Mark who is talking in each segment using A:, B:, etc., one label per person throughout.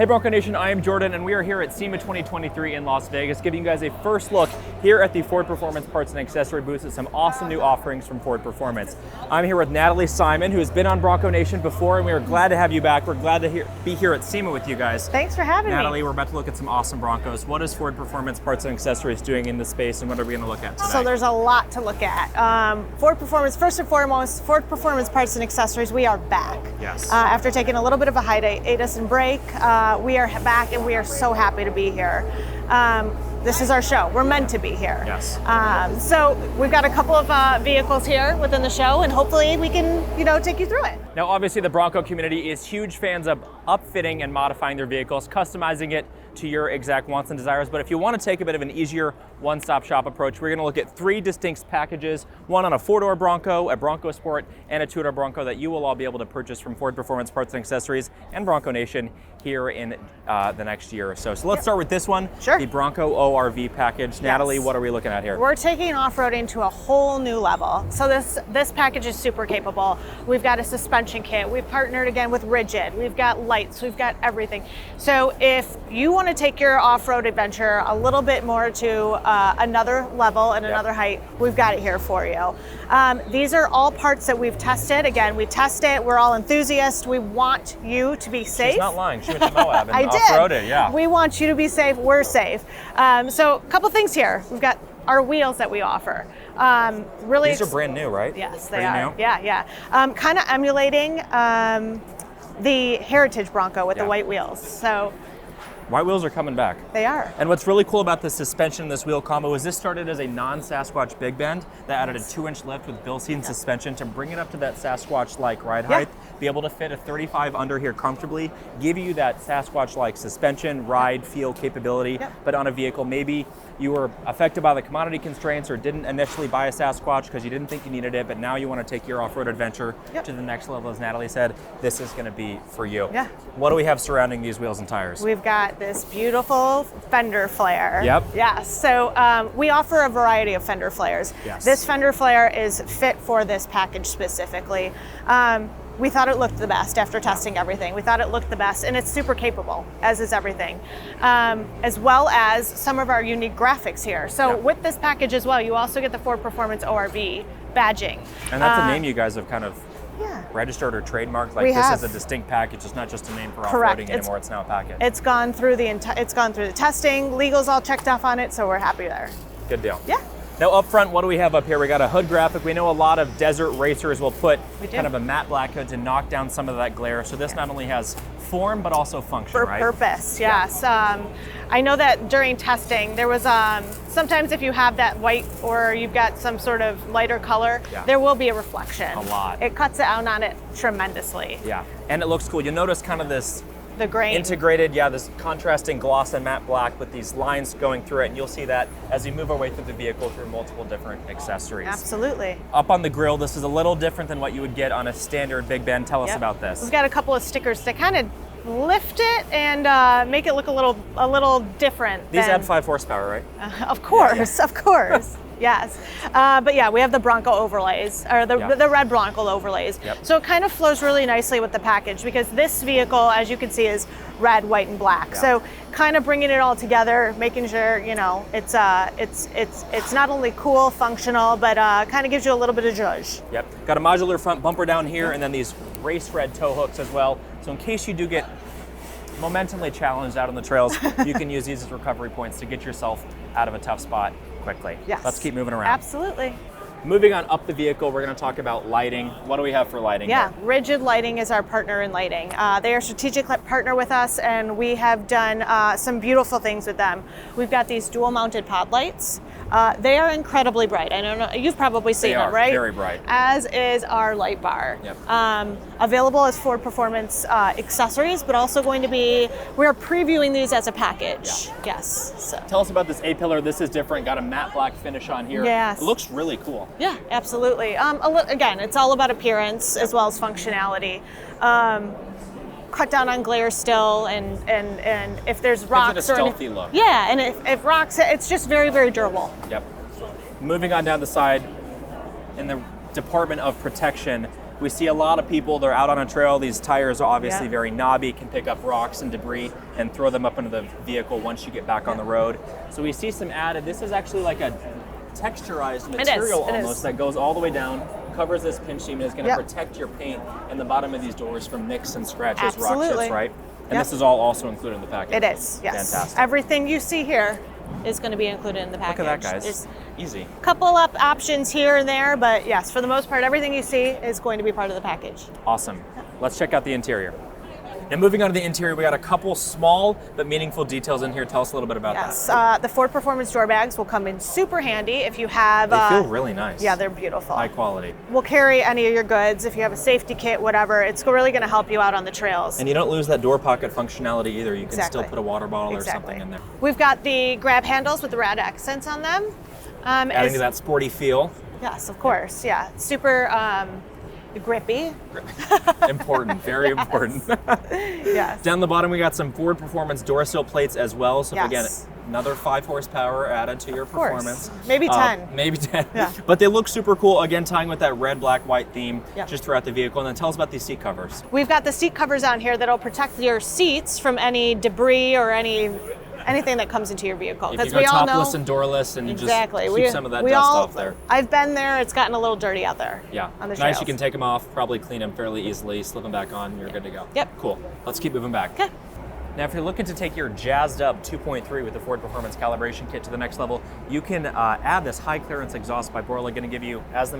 A: Hey Bronco Nation, I am Jordan and we are here at SEMA 2023 in Las Vegas, giving you guys a first look here at the Ford Performance Parts and Accessory booth at some awesome new offerings from Ford Performance. I'm here with Natalie Simon, who has been on Bronco Nation before, and we are glad to have you back. We're glad to be here at SEMA with you guys.
B: Thanks for having me.
A: Natalie, we're about to look at some awesome Broncos. What is Ford Performance Parts and Accessories doing in this space, and what are we going to look at today?
B: So there's a lot to look at. Ford Performance, first and foremost, Ford Performance Parts and Accessories, we are back.
A: Yes.
B: After taking a little bit of a hiatus and break, we are back and we are so happy to be here. This is our show. We're meant to be here.
A: Yes.
B: So we've got a couple of vehicles here within the show, and hopefully we can, take you through it.
A: Now, obviously, the Bronco community is huge fans of upfitting and modifying their vehicles, customizing it to your exact wants and desires. But if you want to take a bit of an easier one-stop shop approach, we're going to look at three distinct packages, one on a four-door Bronco, a Bronco Sport, and a two-door Bronco that you will all be able to purchase from Ford Performance Parts and Accessories and Bronco Nation here in the next year or so. So let's start with this one,
B: Sure.
A: the Bronco ORV package. Yes. Natalie, what are we looking at here?
B: We're taking off-roading to a whole new level. So this package is super capable. We've got a suspension kit. We've partnered again with Rigid. We've got lights. We've got everything. So if you want to take your off-road adventure a little bit more to another level and another height, we've got it here for you. These are all parts that we've tested. Again, we test it. We're all enthusiasts. We want you to be safe.
A: She's not lying. She went to Moab and
B: I
A: off-roaded, yeah.
B: We want you to be safe. We're safe. So a couple things here. We've got our wheels that we offer. Really,
A: these are brand new, right?
B: Yes, they
A: Pretty
B: are.
A: new?
B: Yeah. Kind of emulating the Heritage Bronco with the white wheels. So
A: white wheels are coming back.
B: they are.
A: And what's really cool about the suspension in this wheel combo is this started as a non-Sasquatch big bend that added a 2-inch lift with Bilstein suspension to bring it up to that Sasquatch-like ride height, be able to fit a 35 under here comfortably, give you that Sasquatch-like suspension, ride, feel capability, but on a vehicle maybe you were affected by the commodity constraints or didn't initially buy a Sasquatch because you didn't think you needed it, but now you want to take your off-road adventure to the next level, as Natalie said, this is going to be for you.
B: Yeah.
A: What do we have surrounding these wheels and tires?
B: We've got this beautiful fender flare.
A: Yep.
B: Yes. So we offer a variety of fender flares.
A: Yes.
B: This fender flare is fit for this package specifically. We thought it looked the best after testing everything. We thought it looked the best, and it's super capable, as is everything, as well as some of our unique graphics here. So with this package as well, you also get the Ford Performance ORV badging.
A: And that's a name you guys have kind of registered or trademarked. Like this is a distinct package. It's not just a name for off-roading anymore. It's now a package.
B: It's gone through the testing. Legal's all checked off on it, so we're happy there.
A: Good deal.
B: Yeah.
A: Now up front, what do we have up here? We got a hood graphic. We know a lot of desert racers will put kind of a matte black hood to knock down some of that glare. So this not only has form, but also function,
B: for
A: right?
B: purpose, yes. I know that during testing, there was sometimes if you have that white or you've got some sort of lighter color, there will be a reflection.
A: A lot.
B: It cuts it out on it tremendously.
A: Yeah, and it looks cool. You'll notice kind of this
B: the grain.
A: Integrated, this contrasting gloss and matte black with these lines going through it, and you'll see that as we move our way through the vehicle through multiple different accessories.
B: Absolutely.
A: Up on the grille, this is a little different than what you would get on a standard Big Bend. Tell us about this.
B: We've got a couple of stickers to kind of lift it and make it look a little different.
A: These add 5 horsepower, right?
B: Of course, of course. Yes, but we have the Bronco overlays, or the red Bronco overlays. So it kind of flows really nicely with the package because this vehicle, as you can see, is red, white, and black. So kind of bringing it all together, making sure it's not only cool, functional, but kind of gives you a little bit of zhuzh.
A: Yep. Got a modular front bumper down here, and then these race red tow hooks as well. So in case you do get momentumly challenged out on the trails, you can use these as recovery points to get yourself out of a tough spot quickly.
B: Yes.
A: Let's keep moving around.
B: Absolutely.
A: Moving on up the vehicle, we're going to talk about lighting. What do we have for lighting?
B: Yeah, Rigid Lighting is our partner in lighting. They are a strategic partner with us, and we have done some beautiful things with them. We've got these dual-mounted pod lights. They are incredibly bright. I don't know, you've probably seen them, right?
A: Very bright.
B: As is our light bar. Available as Ford Performance accessories, but also going to be, we're previewing these as a package. Yes. So.
A: Tell us about this A-pillar. This is different. Got a matte black finish on here.
B: Yes.
A: It looks really cool.
B: Yeah, absolutely. Again, it's all about appearance as well as functionality. Cut down on glare still, and if there's rocks,
A: gives it a stealthy look.
B: Yeah, and if rocks, it's just very, very durable.
A: Yep. Moving on down the side, in the department of protection, We see a lot of people, they're out on a trail. These tires are obviously
B: Yeah.
A: very knobby, can pick up rocks and debris and throw them up into the vehicle once you get back on the road. So we see some added, this is actually like a texturized material almost that goes all the way down, covers this pinch seam, and is going to protect your paint and the bottom of these doors from nicks and scratches, rock chips, right? And this is all also included in the package.
B: It is, yes.
A: Fantastic.
B: Everything you see here is going to be included in the package.
A: Look at that, guys.
B: There's
A: easy.
B: a couple options here and there, but yes, for the most part, everything you see is going to be part of the package.
A: Awesome. Let's check out the interior. Now moving on to the interior, we got a couple small but meaningful details in here. Tell us a little bit about that.
B: The Ford Performance door bags will come in super handy if you have...
A: They feel really nice.
B: Yeah, they're beautiful.
A: High quality.
B: We'll carry any of your goods. If you have a safety kit, whatever, it's really going to help you out on the trails.
A: And you don't lose that door pocket functionality either. You can still put a water bottle or something in there.
B: We've got the grab handles with the rad accents on them.
A: Adding to that sporty feel.
B: Yes, of course. Yeah, super grippy.
A: Important, very important.
B: Yes.
A: Down the bottom, we got some Ford Performance door sill plates as well. So again, another 5 horsepower added to your performance.
B: Maybe 10.
A: Maybe 10.
B: Yeah.
A: But they look super cool. Again, tying with that red, black, white theme just throughout the vehicle. And then tell us about these seat covers.
B: We've got the seat covers on here that'll protect your seats from any debris or anything that comes into your vehicle.
A: Because we all know topless and doorless and just keep some of that dust off there.
B: I've been there. It's gotten a little dirty out there.
A: Yeah.
B: On the
A: nice.
B: trails.
A: You can take them off, probably clean them fairly easily, slip them back on. You're good to go.
B: Yep.
A: Cool. Let's keep moving back.
B: Okay.
A: Now, if you're looking to take your jazzed up 2.3 with the Ford Performance calibration kit to the next level, you can add this high clearance exhaust by Borla, going to give you, as the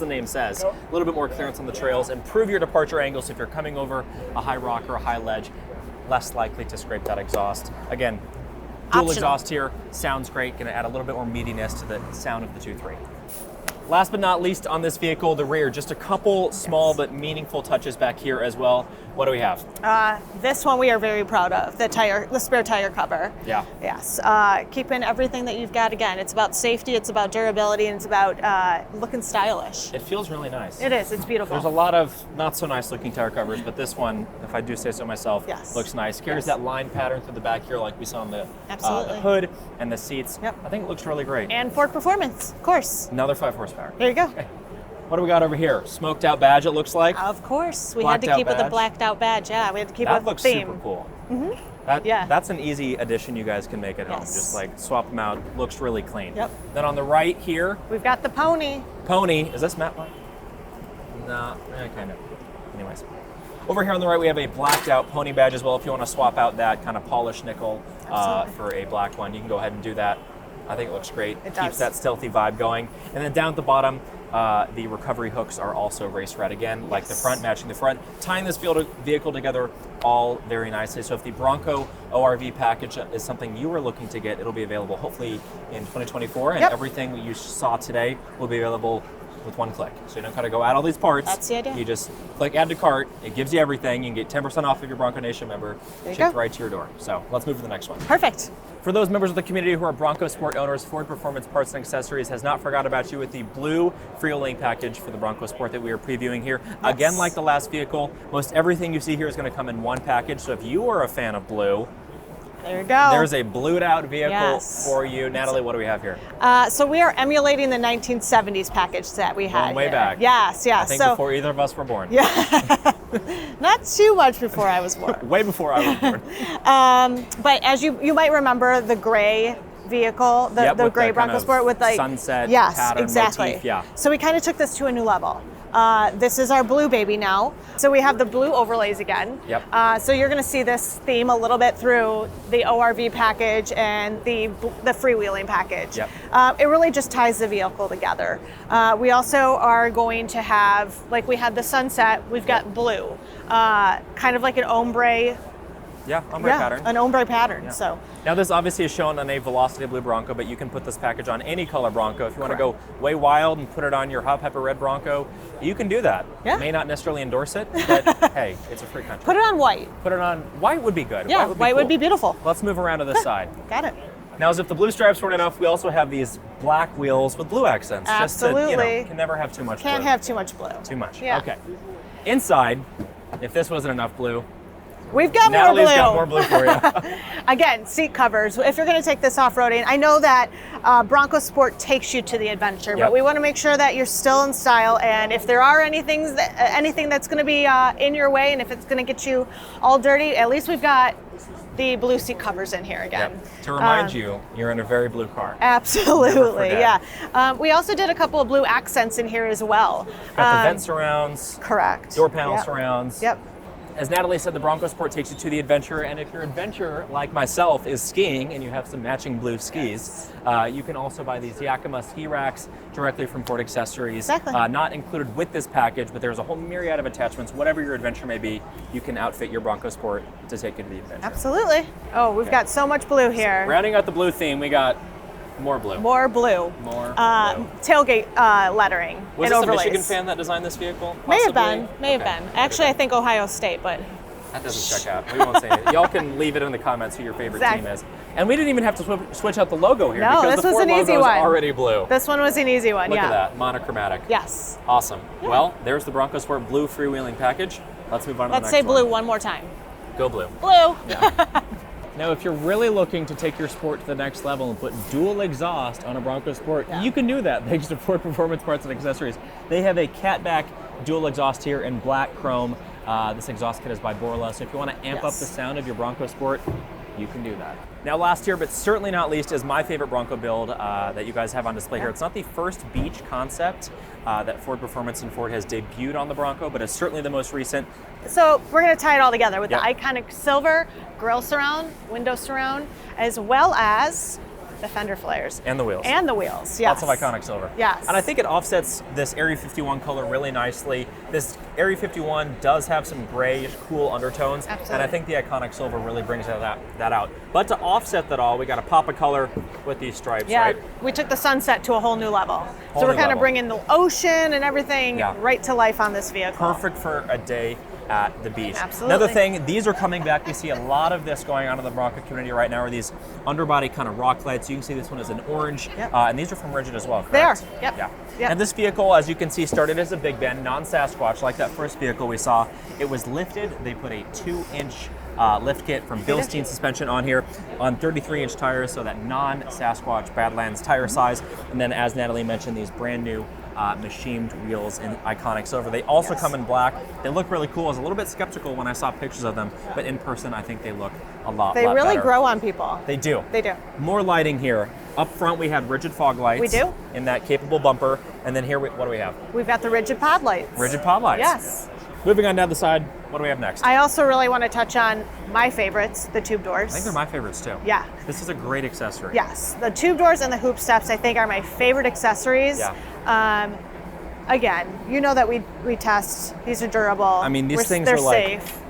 A: name says, a little bit more clearance on the trails, improve your departure angles. So if you're coming over a high rock or a high ledge, less likely to scrape that exhaust. Again, dual exhaust here, sounds great, going to add a little bit more meatiness to the sound of the 2.3. Last but not least on this vehicle, the rear, just a couple small but meaningful touches back here as well. What do we have?
B: This one we are very proud of, the spare tire cover.
A: Yeah.
B: Yes, keeping everything that you've got. Again, it's about safety, it's about durability, and it's about looking stylish.
A: It feels really nice.
B: It is, it's beautiful.
A: There's a lot of not so nice looking tire covers, but this one, if I do say so myself, looks nice. Carries that line pattern through the back here like we saw on the hood and the seats.
B: Yep.
A: I think it looks really great.
B: And Ford Performance, of course.
A: Another 5 horsepower.
B: There you go.
A: Okay. What do we got over here? Smoked out badge, it looks like.
B: Of course, we had to keep it the blacked out badge. Yeah, we had to keep it with the theme.
A: That looks super cool.
B: Mm-hmm.
A: That's an easy addition you guys can make at home. Just like swap them out. Looks really clean.
B: Yep.
A: Then on the right here,
B: we've got the pony.
A: Pony. Is this matte black? No. Kind of. Anyways. Over here on the right, we have a blacked out pony badge as well. If you want to swap out that kind of polished nickel for a black one, you can go ahead and do that. I think it looks great.
B: It does.
A: Keeps that stealthy vibe going. And then down at the bottom, the recovery hooks are also race red again, like the front, matching the front, tying this vehicle together all very nicely. So if the Bronco ORV package is something you were looking to get, it'll be available hopefully in 2024, and everything you saw today will be available with one click. So you don't got to go add all these parts.
B: That's the idea.
A: You just click add to cart. It gives you everything. You can get 10% off of your Bronco Nation member, shipped right to your door. So let's move to the next one.
B: Perfect.
A: For those members of the community who are Bronco Sport owners, Ford Performance Parts and Accessories has not forgot about you with the blue freewheeling package for the Bronco Sport that we are previewing here. Yes. Again, like the last vehicle, most everything you see here is going to come in one package. So if you are a fan of blue,
B: there you go.
A: There's a blued out vehicle for you. Natalie, what do we have here?
B: So we are emulating the 1970s package that we had.
A: Going way back.
B: Yes.
A: I think before either of us were born.
B: Yeah. Not too much before I was born.
A: Way before I was born.
B: But as you might remember, the gray vehicle, the gray Bronco Sport with like
A: sunset pattern motif. Yeah.
B: So we kind of took this to a new level. This is our blue baby now. So we have the blue overlays again.
A: Yep.
B: So you're going to see this theme a little bit through the ORV package and the freewheeling package.
A: Yep.
B: It really just ties the vehicle together. We also are going to have, like we had the sunset, we've got blue, kind of like an ombre.
A: Yeah, ombre pattern.
B: An ombre pattern.
A: Yeah.
B: So
A: now this obviously is shown on a Velocity Blue Bronco, but you can put this package on any color Bronco. If you want to go way wild and put it on your hot pepper red Bronco, you can do that.
B: Yeah.
A: May not necessarily endorse it, but hey, it's a free country.
B: Put it on white.
A: Put it on white would be good.
B: Yeah, white would be beautiful.
A: Let's move around to this side.
B: Got it.
A: Now, as if the blue stripes weren't enough, we also have these black wheels with blue accents.
B: Absolutely.
A: Just to, can never have too much blue.
B: Can't have too much blue.
A: Too much.
B: Yeah.
A: Okay. Inside, if this wasn't enough blue,
B: We've got
A: Natalie's
B: more blue.
A: got more blue for you.
B: Again, seat covers. If you're going to take this off-roading, I know that Bronco Sport takes you to the adventure, but we want to make sure that you're still in style. And if there are anything that's going to be in your way, and if it's going to get you all dirty, at least we've got the blue seat covers in here again.
A: To remind you, you're in a very blue car.
B: Absolutely, yeah. We also did a couple of blue accents in here as well.
A: Got the vent surrounds.
B: Correct.
A: Door panel surrounds.
B: Yep.
A: As Natalie said, the Bronco Sport takes you to the adventure, and if your adventure, like myself, is skiing and you have some matching blue skis, you can also buy these Yakima ski racks directly from Ford Accessories.
B: Exactly.
A: Not included with this package, but there's a whole myriad of attachments. Whatever your adventure may be, you can outfit your Bronco Sport to take you to the adventure.
B: Absolutely. Oh, we've got so much blue here.
A: Rounding out the blue theme, we got more blue.
B: More blue.
A: More blue.
B: Tailgate lettering
A: Was
B: and
A: this
B: overlays.
A: a Michigan fan that designed this vehicle?
B: May have
A: Possibly?
B: been. May have been. Actually, I think Ohio State, but
A: that doesn't check out. We won't say it. Y'all can leave it in the comments who your favorite team is. And we didn't even have to switch out the logo here
B: No,
A: because
B: this
A: the
B: was
A: Ford
B: an easy
A: logo is
B: one.
A: already blue.
B: This one was an easy one.
A: Look at that, monochromatic.
B: Yes.
A: Awesome. Well, there's the Bronco Sport blue freewheeling package. Let's move on to the
B: Let's
A: next
B: say blue
A: one.
B: one more time.
A: Go blue.
B: Blue.
A: Yeah. Now, if you're really looking to take your Sport to the next level and put dual exhaust on a Bronco Sport, you can do that thanks to Ford Performance Parts and Accessories. They have a catback dual exhaust here in black chrome. This exhaust kit is by Borla, so if you want to amp up the sound of your Bronco Sport, you can do that. Now, last year, but certainly not least, is my favorite Bronco build that you guys have on display here. It's not the first beach concept that Ford Performance and Ford has debuted on the Bronco, but it's certainly the most recent.
B: So we're going to tie it all together with the iconic silver grille surround, window surround, as well as the fender flares.
A: And the wheels.
B: And the wheels, yes.
A: Lots of iconic silver.
B: Yes.
A: And I think it offsets this Area 51 color really nicely. This Area 51 does have some grayish, cool undertones.
B: Absolutely.
A: And I think the iconic silver really brings that out. But to offset that all, we got a pop of color with these stripes, right?
B: We took the sunset to a whole new level.
A: Whole
B: so we're
A: new
B: kind of
A: level.
B: bringing the ocean and everything right to life on this vehicle.
A: Perfect for a day at the beach.
B: Absolutely.
A: Another thing, these are coming back. We see a lot of this going on in the Bronco community right now, are these underbody kind of rock lights. You can see this one is an orange, and these are from Rigid as well, correct?
B: They are,
A: Yeah.
B: Yep.
A: And this vehicle, as you can see, started as a big bend, non-Sasquatch, like that first vehicle we saw. It was lifted. They put a 2-inch lift kit from Bilstein suspension on here on 33-inch tires, so that non-Sasquatch Badlands tire size. And then, as Natalie mentioned, these brand new machined wheels in iconic silver. They also come in black. They look really cool. I was a little bit skeptical when I saw pictures of them, but in person, I think they look a lot
B: They really
A: better.
B: grow on people.
A: They do.
B: They do.
A: More lighting here. Up front, we had rigid fog lights.
B: We do.
A: In that capable bumper. And then here, what do we have?
B: We've got the rigid pod lights.
A: Rigid pod lights.
B: Yes.
A: Moving on down the side, what do we have next?
B: I also really want to touch on my favorites, the tube doors.
A: I think they're my favorites too.
B: Yeah.
A: This is a great accessory.
B: Yes. The tube doors and the hoop steps, I think, are my favorite accessories.
A: Yeah.
B: Again, you know that we test. These are durable.
A: I mean, these things
B: they're
A: are like...
B: safe.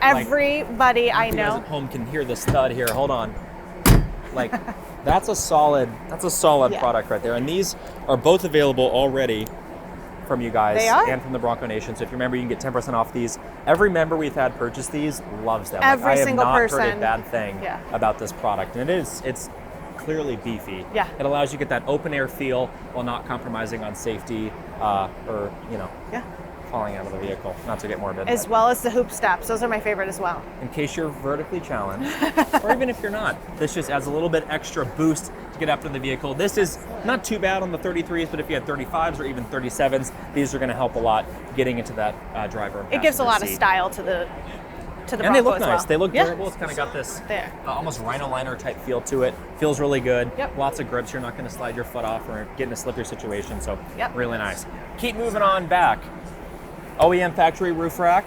B: Everybody I
A: You guys
B: know.
A: at home can hear the stud here. Hold on. Like, that's a solid product right there. And these are both available already from you guys
B: They are?
A: and from the Bronco Nation. So if you remember, you can get 10% off these. Every member we've had purchase these loves them.
B: Every
A: I have
B: single
A: not
B: person.
A: heard a bad thing about this product. And it's clearly beefy.
B: Yeah.
A: It allows you to get that open air feel while not compromising on safety or, falling out of the vehicle, not to get morbid.
B: As well as the hoop steps. Those are my favorite as well.
A: In case you're vertically challenged, or even if you're not, this just adds a little bit extra boost to get up to the vehicle. This is not too bad on the 33s, but if you had 35s or even 37s, these are going to help a lot getting into that driver and
B: It gives a lot of
A: seat.
B: style to the
A: And
B: Bronco
A: they look
B: as
A: nice.
B: well.
A: They look durable. It's kind of got this
B: There.
A: almost rhino liner type feel to it. Feels really good.
B: Yep.
A: Lots of grips. You're not going to slide your foot off or get in a slippery situation. So
B: Yep.
A: really nice. Keep moving on back. OEM factory roof rack.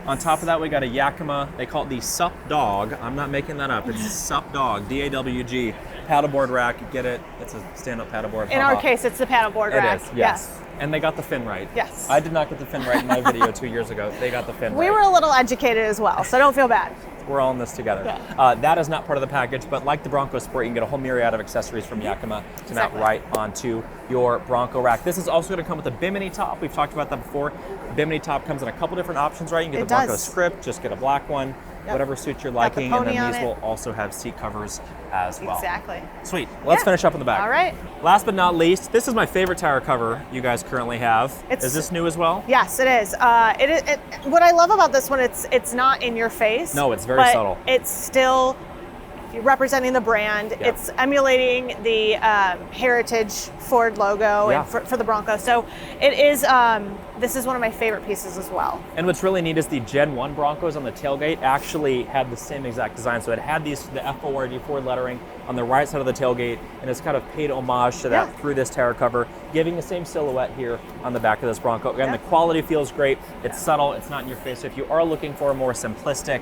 A: On top of that, we got a Yakima. They call it the Sup Dog. I'm not making that up. It's Sup Dog, D-A-W-G. Paddleboard rack. Get it? It's a stand-up paddleboard.
B: In our case, it's the paddleboard rack.
A: It is, yes. And they got the fin right.
B: Yes.
A: I did not get the fin right in my video 2 years ago. They got the fin right.
B: We were a little educated as well, so don't feel bad.
A: We're all in this together.
B: Yeah.
A: That is not part of the package, but like the Bronco Sport, you can get a whole myriad of accessories from Yakima to mount right onto your Bronco rack. This is also going to come with a bimini top. We've talked about that before. The bimini top comes in a couple different options, right? You can get the Bronco script, just get a black one. whatever suits your
B: Got the
A: liking, and
B: pony
A: then
B: on
A: these
B: it.
A: will also have seat covers as well.
B: Exactly.
A: Sweet. Let's
B: Yeah.
A: finish up in the back.
B: All right.
A: Last but not least, this is my favorite tire cover you guys currently have. Is this new as well?
B: Yes, it is. What I love about this one, it's not in your face.
A: No, it's very
B: but
A: subtle.
B: It's still representing the brand.
A: Yeah.
B: It's emulating the heritage Ford logo
A: Yeah.
B: and for the Bronco. So it is. This is one of my favorite pieces as well.
A: And what's really neat is the Gen 1 Broncos on the tailgate actually had the same exact design. So it had the FORD Ford lettering on the right side of the tailgate, and it's kind of paid homage to that through this tire cover, giving the same silhouette here on the back of this Bronco. Again, the quality feels great. It's subtle. It's not in your face. So if you are looking for a more simplistic,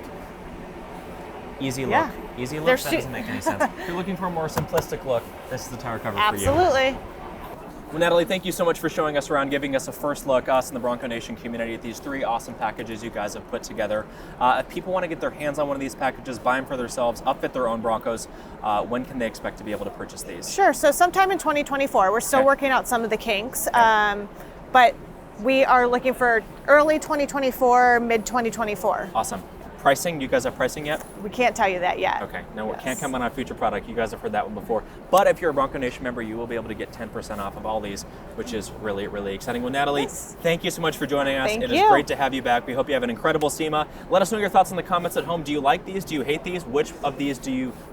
A: easy look. Easy look? That doesn't make any sense. If you're looking for a more simplistic look, this is the tire cover for you.
B: Absolutely.
A: Well, Natalie, thank you so much for showing us around, giving us a first look, us in the Bronco Nation community, at these 3 awesome packages you guys have put together. If people want to get their hands on one of these packages, buy them for themselves, upfit their own Broncos, when can they expect to be able to purchase these?
B: Sure. So sometime in 2024. We're still working out some of the kinks, but we are looking for early 2024, mid 2024.
A: Awesome. Pricing, do you guys have pricing yet?
B: We can't tell you that yet.
A: Okay, no, it can't come on a future product. You guys have heard that one before. But if you're a Bronco Nation member, you will be able to get 10% off of all these, which is really, really exciting. Well, Natalie, thank you so much for joining us.
B: Thank
A: It
B: you.
A: is great to have you back. We hope you have an incredible SEMA. Let us know your thoughts in the comments at home. Do you like these? Do you hate these? Which of these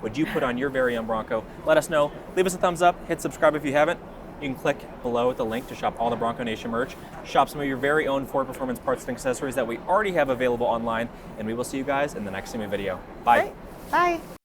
A: would you put on your very own Bronco? Let us know. Leave us a thumbs up. Hit subscribe if you haven't. You can click below the link to shop all the Bronco Nation merch. Shop some of your very own Ford Performance parts and accessories that we already have available online. And we will see you guys in the next SEMA video. Bye.
B: Great. Bye.